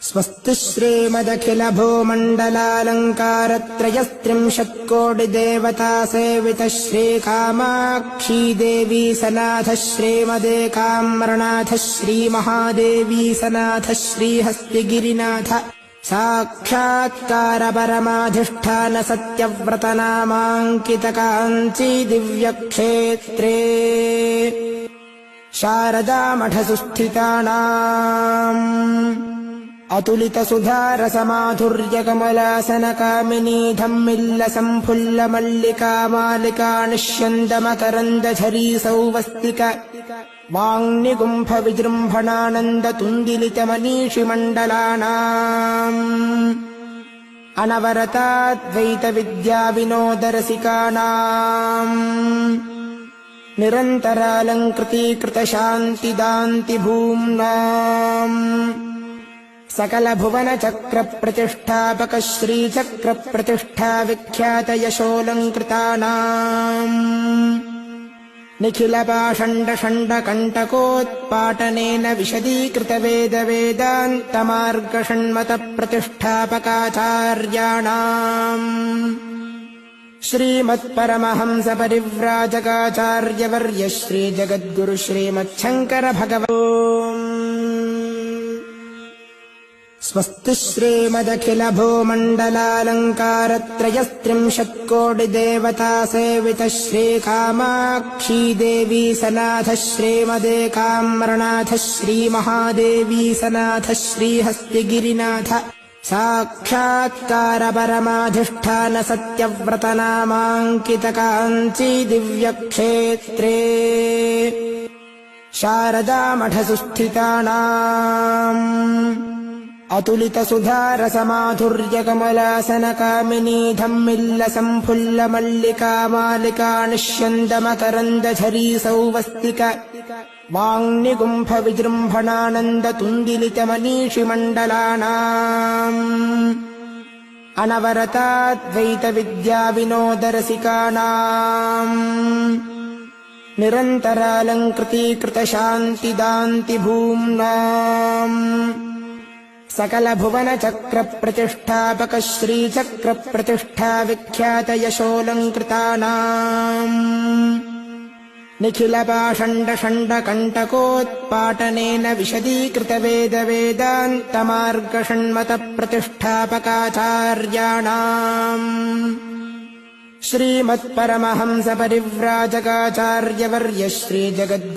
स्वस्ति श्रीमदखिलभूमण्डलालङ्कारत्रयस्त्रिंशत्कोटिदेवता सेवितः श्रीकामाक्षी देवी सनाथः श्रीमदेकाम्रनाथः श्रीमहादेवी सनाथः श्रीहस्तिगिरिनाथ साक्षात्कार परमाधिष्ठान सत्यव्रतनामाङ्कितकाञ्ची दिव्यक्षेत्रे शारदामठसुस्थितानाम् अतुलितसुधारसमाधुर्यकमलासनकामिनी धम्मिल्लसम्फुल्लमल्लिका मालिका निष्यन्दमकरन्दझरी सौवस्तिक वाङ्निगुम्फविजृम्भणानन्दतुन्दिलितमनीषिमण्डलानाम् अनवरताद्वैतविद्याविनोदरसिकानाम् निरन्तरालङ्कृतीकृतशान्तिदान्तिभूम्नाम् सकलभुवनचक्रप्रतिष्ठापक श्रीचक्रप्रतिष्ठा विख्यातयशोऽलङ्कृतानाम् निखिलपाषण्डषण्डकण्टकोत्पाटनेन विशदीकृतवेदवेदान्तमार्गषण्मतप्रतिष्ठापकाचार्याणाम् श्रीमत्परमहंसपरिव्राजकाचार्यवर्य श्रीजगद्गुरु श्रीमच्छङ्कर भगवन् स्वस्ति श्रीमदखिलभूमण्डलालङ्कारत्रयस्त्रिंशत्कोटिदेवता सेवितः श्रीकामाक्षी देवी सनाथः श्रीमदेकाम्रनाथः श्रीमहादेवी सनाथः श्रीहस्तिगिरिनाथ साक्षात्कार परमाधिष्ठान सत्यव्रतनामाङ्कितकाञ्ची दिव्यक्षेत्रे शारदामठसुस्थितानाम् अतुलितसुधारसमाधुर्यकमलासनकामिनी धम्मिल्लसम्फुल्लमल्लिका मालिका निष्यन्दमकरन्दझरी सौवस्तिक वाङ्निगुम्फविजृम्भणानन्दतुन्दिलितमनीषिमण्डलानाम् अनवरताद्वैतविद्याविनोदरसिकानाम् निरन्तरालङ्कृतीकृतशान्तिदान्तिभूम्नाम् सकलभुवनचक्रप्रतिष्ठापक श्रीचक्रप्रतिष्ठा विख्यातयशोऽलङ्कृतानाम् निखिलपाषण्डषण्डकण्टकोत्पाटनेन विशदीकृतवेदवेदान्तमार्गषण्मतप्रतिष्ठापकाचार्याणाम् श्रीमत्परमहंसपरिव्राजकाचार्यवर्य श्रीजगद्गुरु